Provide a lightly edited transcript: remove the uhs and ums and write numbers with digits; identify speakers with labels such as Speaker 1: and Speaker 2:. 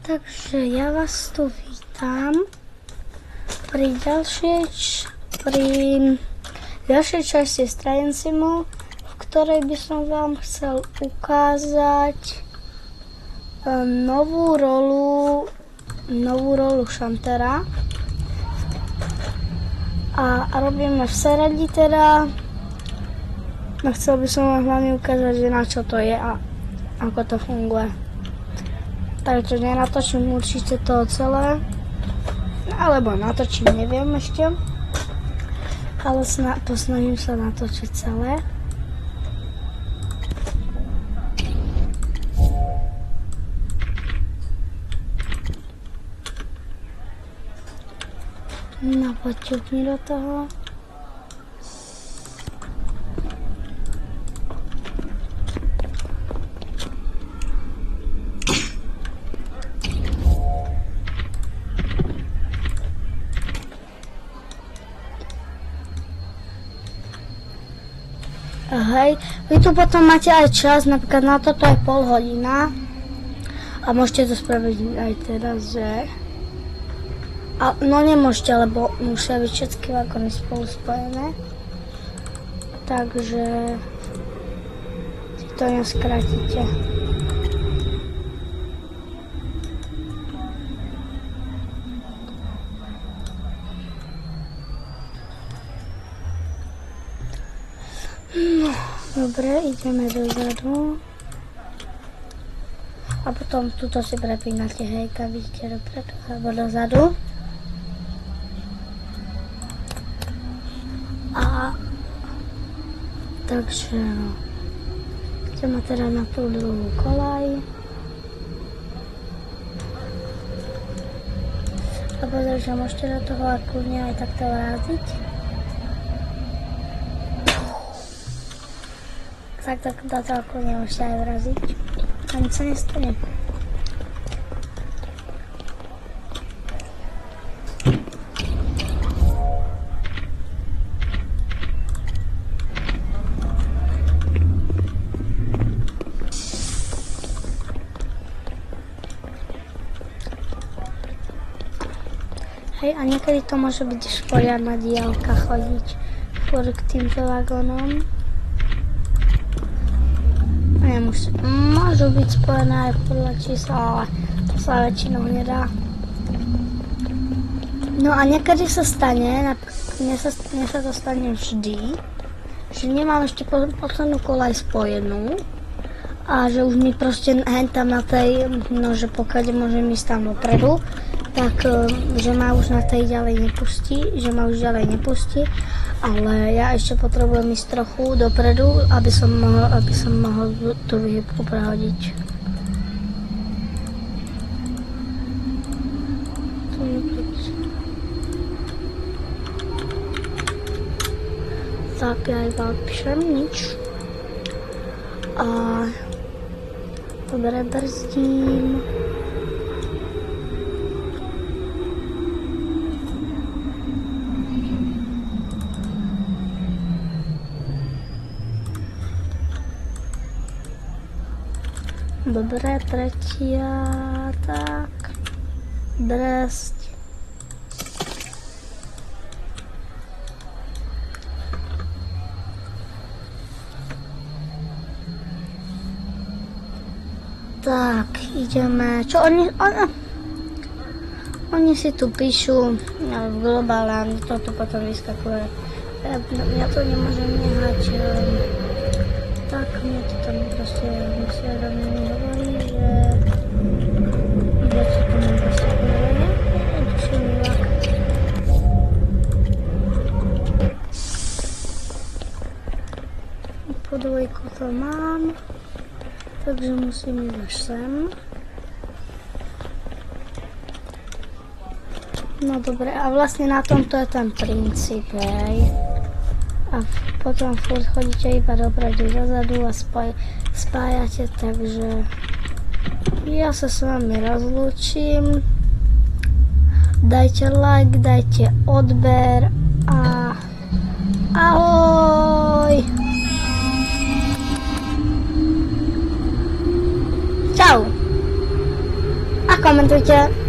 Speaker 1: Takže ja vás tu vítam pri ďalšej časti Strain Simu, v ktorej by som vám chcel ukázať novú rolu Šantera. A robíme v Seredi teda. No chcel by som vám hlavne ukázať, že na čo to je a ako to funguje. Takže nenatočím určite to celé, alebo natočím, neviem ešte, ale posnažím sa natočiť celé. No poťukni do toho. Hej, vy tu potom máte aj čas, napríklad na toto je pol hodina a môžete to spraviť aj teraz, že... no nemôžete, lebo musia byť všetky vagóny spolu spojené, takže si to neskrátite. No, dobre, ideme dozadu. A potom tuto si prepínate, hej, keď vidíte dopredu alebo dozadu. A takže no, ideme teda na tú druhú kolaj. A pozor, že môžete do toho aj kľudne aj takto vráziť. Tak do toho kľudne môžete aj vraziť. A nič sa nestane. Hej, a niekedy to môže byť poriadna diaľka chodiť k týmto vagónom. Môžu byť spojené aj podľa čísla, ale to sa väčšinou nedá. No a niekedy sa stane, mne sa to stane vždy, že nemám ešte poslednú kolaj spojenú a že už mi proste hentam na tej, no že pokiaľ môžem ísť tam dopredu, tak že ma už na tej ďalej nepustí, ale ja ešte potrebujem ísť trochu dopredu, aby som mohol tú výhybku prehodiť. Tak ja iba odpíšem nič. A dobre, brzdím. Dobre, tretia, tak, brzd. Tak, ideme, čo oni si tu píšu, v globále, toto potom vyskakuje. Ja to nemôžem nehať. Tak, mne to tam proste musia do mňa hovorí, že čo to mám proste povedať. Po dvojku to mám, takže musím ísť až sem. No dobre, a vlastne na tomto je ten princíp, hej. A potom furt chodíte iba dopredu, dozadu a spájate, takže ja sa s vami rozlúčim. Dajte like, dajte odber a ahoj! Čau! Ako? komentujte.